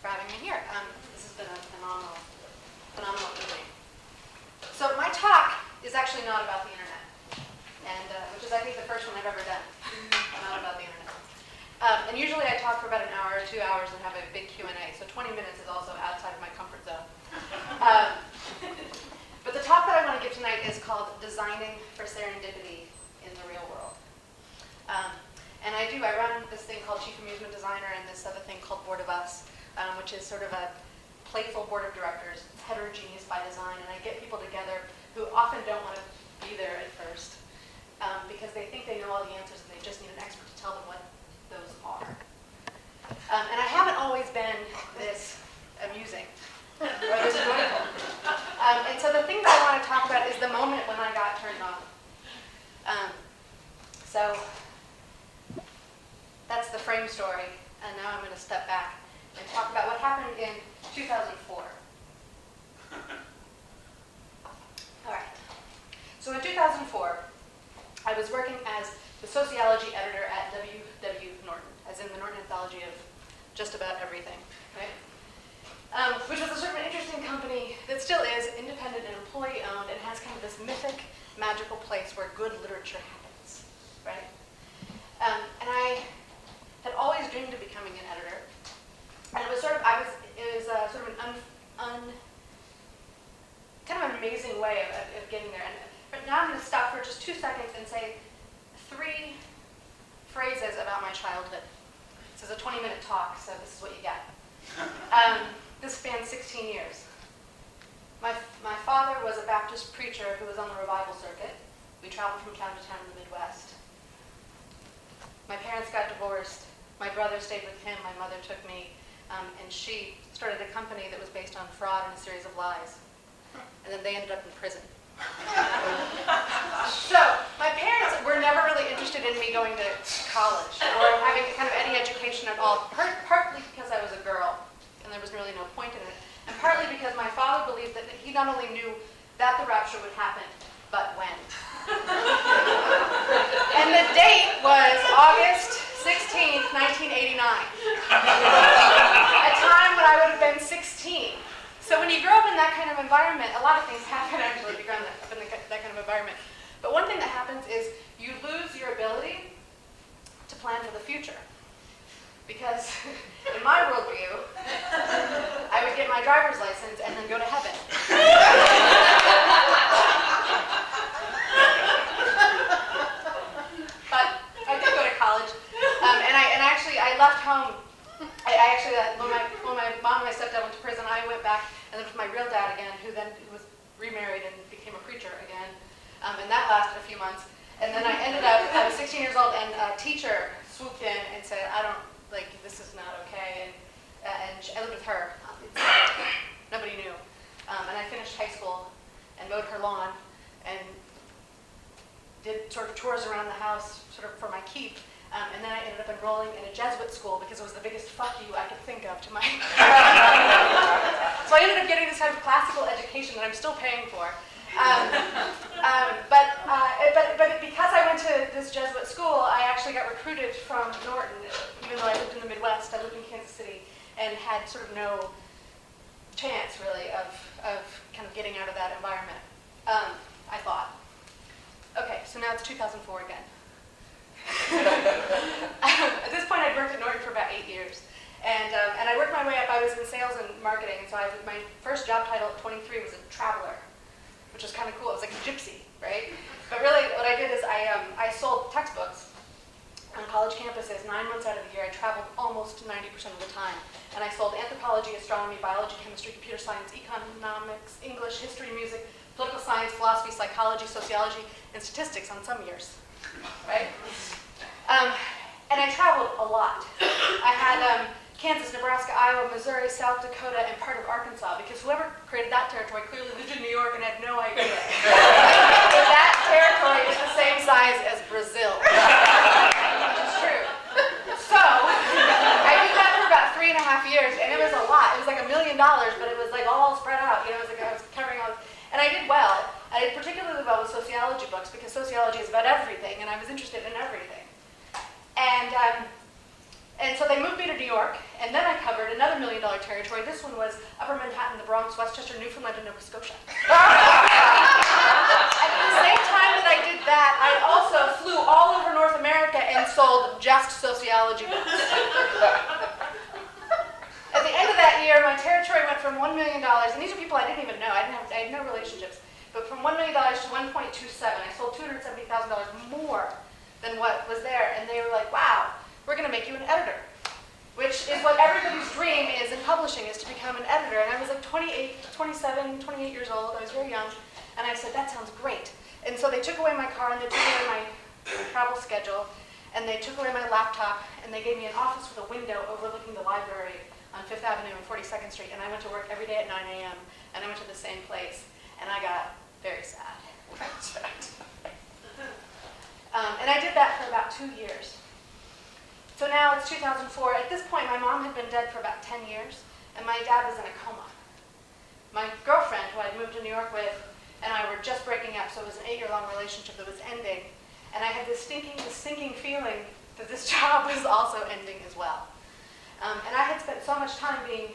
for having me here. This has been a phenomenal evening. So my talk is actually not about the internet, and which is, I think, the first one I've ever done, not about the internet. And usually I talk for about an hour or 2 hours and have a big Q&A, so 20 minutes is also outside of my comfort zone. But the talk that I want to give tonight is called Designing for Serendipity in the Real World. And I run this thing called Chief Amusement Designer and this other thing called Board of Us, which is sort of a playful board of directors. It's heterogeneous by design, and I get people together who often don't want to be there at first because they think they know all the answers and they just need an expert to tell them what those are. And I haven't always been this amusing or this joyful. And so the thing that I want to talk about is the moment when I got turned on. So that's the frame story, and now I'm going to step back and talk about what happened in 2004. All right. So in 2004, I was working as the sociology editor at W. Norton, as in the Norton Anthology of just about everything, right? Which was a sort of an interesting company that still is independent and employee-owned and has kind of this mythic, magical place where good literature happens, right? And I had always dreamed of becoming an editor, and it was sort of kind of an amazing way of getting there. But now I'm going to stop for just 2 seconds and say 3 phrases about my childhood. This is a 20-minute talk, so this is what you get. This spans 16 years. My father was a Baptist preacher who was on the revival circuit. We traveled from town to town in the Midwest. My parents got divorced. My brother stayed with him. My mother took me, and she started a company that was based on fraud and a series of lies. And then they ended up in prison. So my parents were never really interested in me going to college or having kind of any education at all, partly because I was a girl, and there was really no point in it, and partly because my father believed that he not only knew that the rapture would happen, but when. And the date was August 16th, 1989, a time when I would have been 16. So when you grow up in that kind of environment, a lot of things happen actually if you grow up in that kind of environment. But one thing that happens is you lose your ability to plan for the future. Because in my worldview, I would get my driver's license and then go to heaven. But I did go to college, and actually I left home. When my mom and my stepdad went to prison, I went back and lived with my real dad again, who was remarried and became a preacher again, and that lasted a few months. And then I was 16 years old, and a teacher swooped in and said, this is not okay, and I lived with her. Nobody knew. And I finished high school and mowed her lawn and did sort of chores around the house sort of for my keep. And then I ended up enrolling in a Jesuit school because it was the biggest fuck you I could think of to my So I ended up getting this kind of classical education that I'm still paying for. But because I went to this Jesuit school, I actually got recruited from Norton, even though I lived in the Midwest. I lived in Kansas City and had sort of no chance, really, of kind of getting out of that environment, I thought. Okay, so now it's 2004 again. At this point, I'd worked at Norton for about 8 years. And I worked my way up. I was in sales and marketing, and so my first job title at 23 was a traveler, which was kind of cool. It was like a gypsy, right? But really, what I did is I sold textbooks on college campuses 9 months out of the year. I traveled almost 90% of the time. And I sold anthropology, astronomy, biology, chemistry, computer science, economics, English, history, music, political science, philosophy, psychology, sociology, and statistics on some years, right? And I traveled a lot. I had Kansas, Nebraska, Iowa, Missouri, South Dakota, and part of Arkansas, because whoever created that territory clearly lived in New York and had no idea. That territory is the same size as Brazil. Which is true. So, I did that for about 3.5 years, and it was a lot. It was like $1 million, but it was like all spread out. It was like I was covering all, and I did well. I did particularly well with sociology books, because sociology is about everything, and I was interested in everything. And And so they moved me to New York, and then I covered another $1 million territory. This one was Upper Manhattan, the Bronx, Westchester, Newfoundland, and Nova Scotia. At the same time that I did that, I also flew all over North America and sold just sociology books. At the end of that year, my territory went from $1 million, and these are people I didn't even know. I had no relationships. But from $1 million to 1.27, I sold $270,000 more than what was there. And they were like, wow, we're going to make you an editor, which is what everybody's dream is in publishing, is to become an editor. And I was like 28 years old. I was very young. And I said, that sounds great. And so they took away my car, and they took away my travel schedule, and they took away my laptop, and they gave me an office with a window overlooking the library on 5th Avenue and 42nd Street. And I went to work every day at 9 a.m., and I went to the same place. And I got very sad. And I did that for about 2 years. So now it's 2004. At this point, my mom had been dead for about 10 years, and my dad was in a coma. My girlfriend, who I'd moved to New York with, and I were just breaking up, so it was an 8-year-long relationship that was ending. And I had this sinking feeling that this job was also ending as well. And I had spent so much time being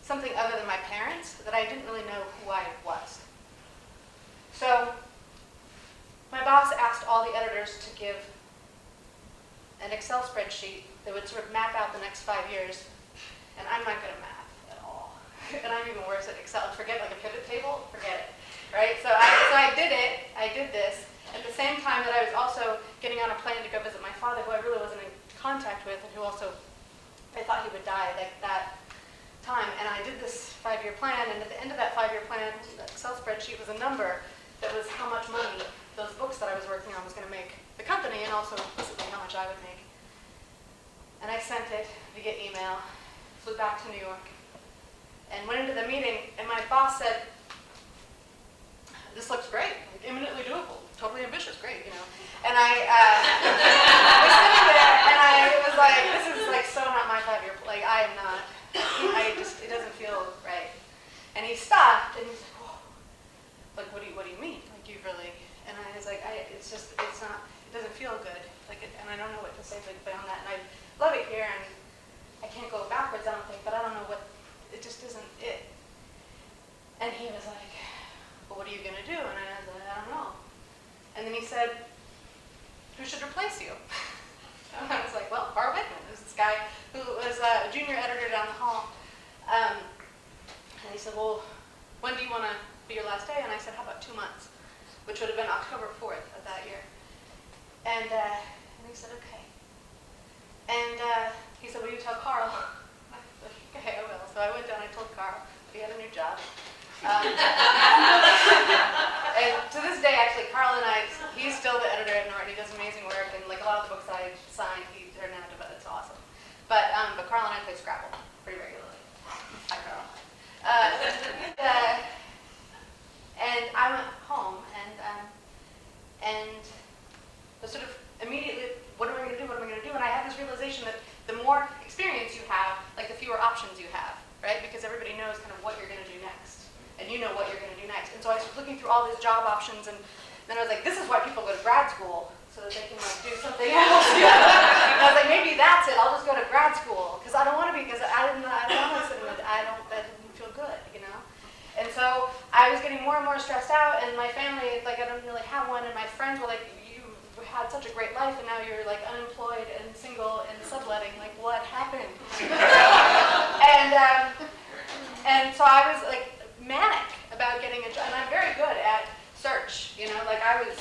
something other than my parents that I didn't really know who I was. So my boss asked all the editors to give an Excel spreadsheet that would sort of map out the next 5 years. And I'm not good at math at all. And I'm even worse at Excel. Forget like a pivot table, forget it. Right? So I did it. I did this. At the same time that I was also getting on a plane to go visit my father, who I really wasn't in contact with, and who also, I thought he would die like that time. And I did this 5-year plan, and at the end of that 5-year plan, the Excel spreadsheet was a number that was how much money those books that I was working on was going to make the company, and also implicitly how much I would make. And I sent it via email, flew back to New York, and went into the meeting, and my boss said, this looks great, like, imminently doable, totally ambitious, great, you know. And I was sitting there, and I was like, this is like so not my 5-year, like I am not, it doesn't feel right. And he stopped, and he's like, whoa, like what do you mean? Like you really, and I was like, it doesn't feel good, like, and I don't know what to say beyond that, and I love it here, and I can't go backwards, I don't think, but I don't know what, it just isn't it. And he was like, well, what are you going to do? And I was like, I don't know. And then he said, who should replace you? And I was like, well, Carl Bickman. There's this guy who was a junior editor down the hall. And he said, well, when do you want to be your last day? And I said, how about 2 months? Which would have been October 4th of that year. And he said, okay. And he said, will you tell Carl? I said, okay, I will. So I went down and I told Carl he had a new job. And to this day, actually, Carl and I, he's still the editor at Norton. He does amazing work, and like a lot of the books I signed, they're now developed. It's awesome. But Carl and I play Scrabble pretty regularly. Hi, Carl. And I went home, and was sort of immediately, what am I going to do? What am I going to do? And I had this realization that the more experience you have, like the fewer options you have, right? Because everybody knows kind of what you're going to do next. And you know what you're going to do next. And so I was looking through all these job options, and then I was like, this is why people go to grad school, so that they can like do something else. You know? And I was like, maybe that's it. I'll just go to grad school, because I don't want to be, because I don't want to sit in it. That didn't feel good, you know? And so I was getting more and more stressed out, and my family, like I don't really have one, and my friends were like, you had such a great life, and now you're like unemployed and single and subletting. Like, what happened? And so I was like, manic about getting a job, and I'm very good at search, you know, like I was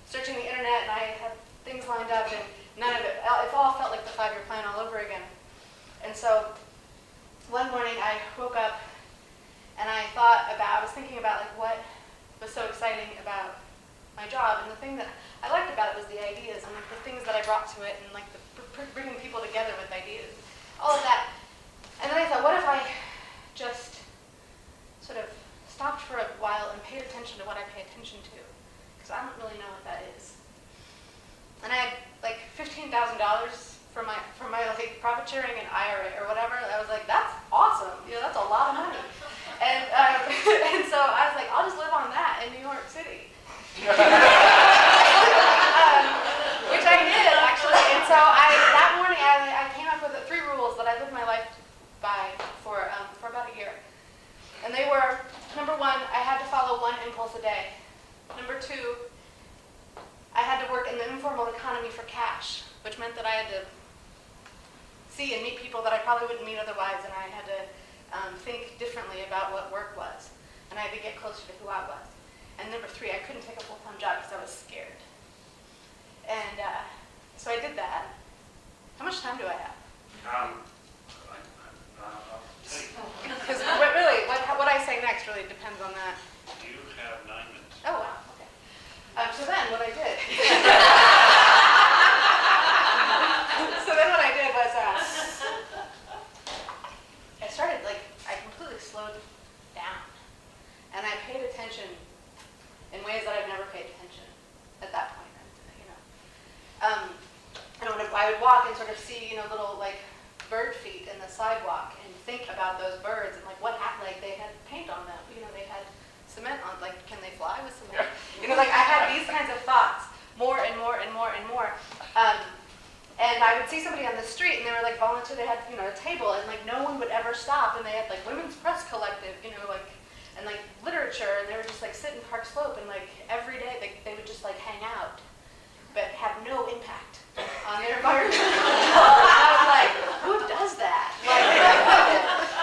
searching the internet and I had things lined up and none of it all felt like the 5-year plan all over again. And so one morning I woke up and I was thinking about like what was so exciting about my job, and the thing that I liked about it was the ideas and like the things that I brought to it, and like the bringing people together with ideas, all of that. And then I thought, what if I just sort of stopped for a while and paid attention to what I pay attention to, because I don't really know what that is. And I had like $15,000 for my like profit sharing and IRA or whatever. I was like, that's awesome. You know, that's a lot of money. And and so I was like, I'll just live on that in New York City. Which I did actually. And so that morning I meant that I had to see and meet people that I probably wouldn't meet otherwise, and I had to think differently about what work was, and I had to get closer to who I was. And number 3, I couldn't take a full-time job because I was scared. And so I did that. How much time do I have? Because really, what I say next really depends on that. You have 9 minutes. Oh, wow, okay. So then what I did, was I started, I completely slowed down. And I paid attention in ways that I've never paid attention at that point. And when I would walk and sort of see, little bird feet in the sidewalk and think about those birds and what happened, they had paint on them, they had cement on, can they fly with cement? I had these kinds of thoughts more and more and more and more. And I would see somebody on the street and they were volunteer, they had, a table and no one would ever stop, and they had Women's Press Collective, and literature, and they would just sit in Park Slope, and every day they would just hang out, but have no impact on the environment. I was like, who does that?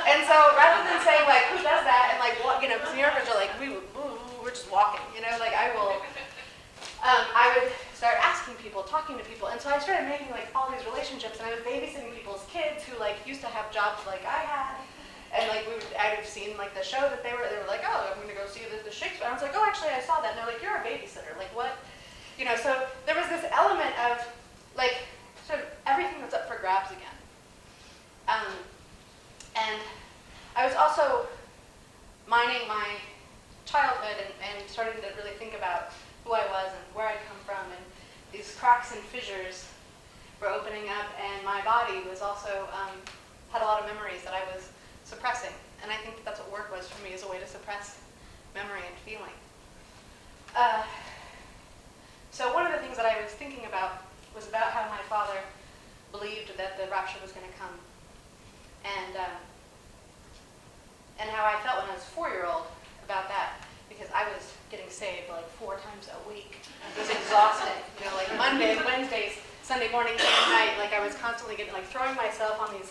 And so rather than saying who does that, and what, because New Yorkers are we're just walking, I would start asking people, talking to people, and so I started making all these relationships, and I was babysitting people's kids who used to have jobs like I had, and I'd have seen the show that they were oh, I'm gonna go see the Shakespeare. And I was like, oh, actually I saw that, and they're like, you're a babysitter, what? So there was this element of sort of everything was up for grabs again. And I was also mining my childhood and starting to really think about who I was and where I'd come from, and these cracks and fissures were opening up, and my body was also had a lot of memories that I was suppressing, and I think that's what work was for me, as a way to suppress memory and feeling. So one of the things that I was thinking about was about how my father believed that the rapture was going to come, and how I felt when I was a 4-year-old about that, because I was getting saved 4 times a week. It was exhausting. Mondays, Wednesdays, Sunday morning, Sunday night, I was constantly getting throwing myself on these,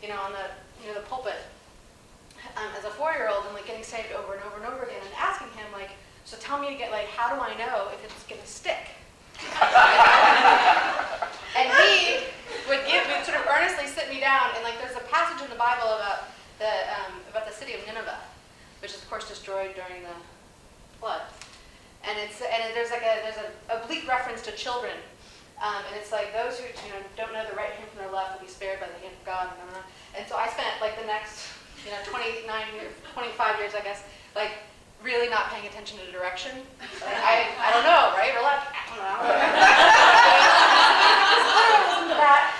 on the pulpit as a 4-year-old, and getting saved over and over and over again, and asking him so tell me again, how do I know if it's going to stick? And he would sort of earnestly sit me down, and there's a passage in the Bible about the city of Nineveh, which is of course destroyed during the flood, and there's a oblique reference to children, and it's those who don't know the right hand from their left will be spared by the hand of God, and so I spent the next 25 years, I guess, really not paying attention to direction. I don't know, right? Or left, I don't know. Listen to that.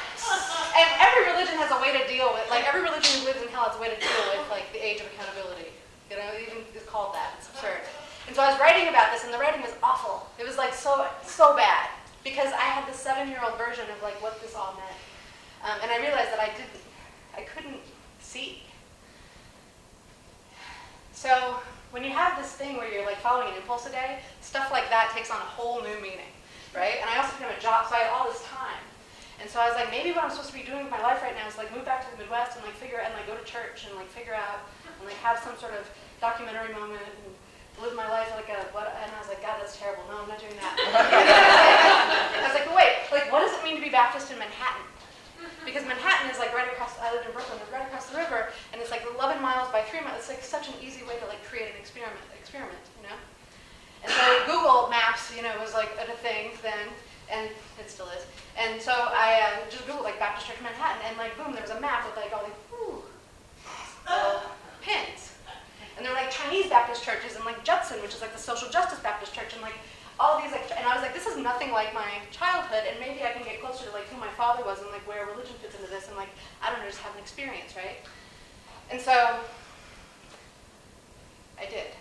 And every religion has a way to deal with, every religion who lives in hell has a way to deal with the age of accountability. Even it's called that. It's absurd. And so I was writing about this, and the writing was awful. It was so bad, because I had this 7-year-old version of what this all meant, and I realized that I couldn't see. So when you have this thing where you're following an impulse a day, stuff like that takes on a whole new meaning, right? And I also became a job, so I had all this time. And so I was maybe what I'm supposed to be doing with my life right now is move back to the Midwest and figure out, and go to church and figure out and have some sort of documentary moment and live my life and I was like, God, that's terrible. No, I'm not doing that. I was but wait, what does it mean to be Baptist in Manhattan? Because Manhattan is right across, I lived in Brooklyn, it's right across the river, and it's 11 miles by 3 miles. It's such an easy way to create an experiment, And so Google Maps, was a thing then, and it still is. And so I just Googled Baptist Church Manhattan, and boom, there was a map with all these little pins. And there were Chinese Baptist churches, and Judson, which is the social justice Baptist church, and all these and I was this is nothing like my childhood, and maybe I can get closer to who my father was and where religion fits into this, and I don't know, just have an experience, right? And so I did.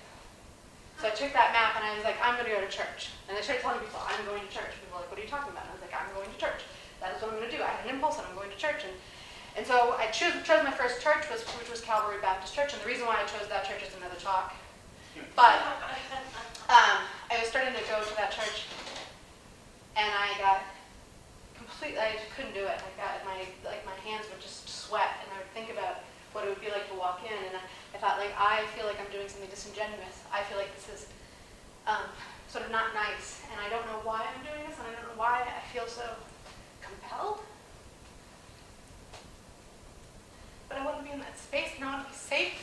So I took that map and I was I'm going to go to church. And I started telling people, I'm going to church. People were what are you talking about? And I was I'm going to church. That is what I'm going to do. I had an impulse and I'm going to church. And so I chose my first church, which was Calvary Baptist Church. And the reason why I chose that church is another talk. But I was starting to go to that church, and I got I couldn't do it. My hands would just sweat, and I would think about what it would be like to walk in, and I thought, like, I feel like I'm doing something disingenuous. I feel like this is sort of not nice, and I don't know why I'm doing this, and I don't know why I feel so compelled. But I want to be in that space, and I want to be safe.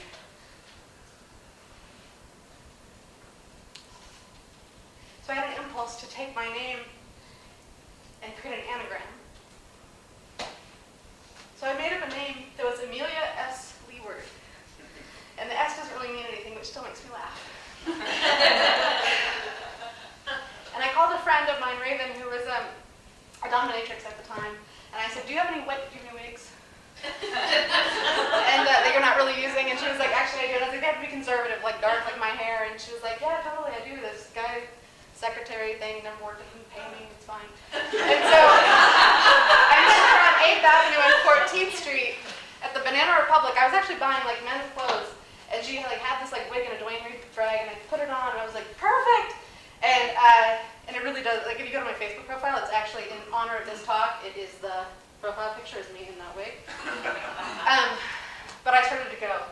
So I had an impulse to take my name and create an anagram. So I made up a name that was Melea Seward. And the S doesn't really mean anything, which still makes me laugh. And I called a friend of mine, Raven, who was a dominatrix at the time, and I said, do you have any wigs? And that you're not really using, and she was like, actually I do. And I was like, they have to be conservative, like dark like my hair, and she was like, yeah, totally, I do. This guy, secretary thing, never worked, didn't pay me, it's fine. And so I met her on 8th Avenue and 14th Street at the Banana Republic. I was actually buying like men's clothes, and she had this like wig and a Dwayne Reed drag, and I put it on, and I was like, perfect! And it really does, like if you go to my Facebook profile, it's actually in honor of this talk, it is the profile picture is me in that wig. But I started to go.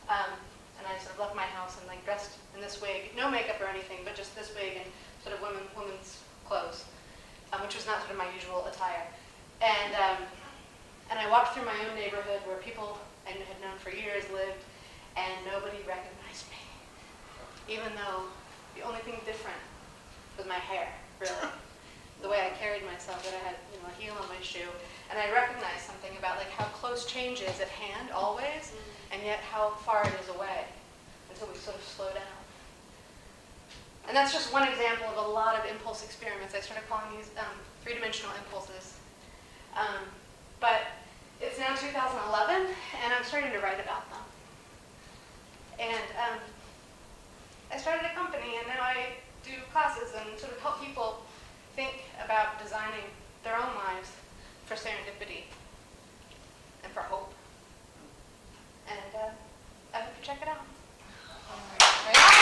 And I sort of left my house and like dressed in this wig, no makeup or anything, but just this wig and sort of women's clothes, which was not sort of my usual attire. And I walked through my own neighborhood where people I had known for years lived, and nobody recognized me, even though the only thing different was my hair, really. The way I carried myself, that I had a heel on my shoe. And I recognized something about like how close change is at hand always, and yet how far it is away until we sort of slow down. And that's just one example of a lot of impulse experiments. I started calling these three-dimensional impulses. But it's now 2011, and I'm starting to write about them. And I started a company, and now I do classes and sort of help people think about designing their own lives for serendipity and for hope. And I hope you check it out. All right.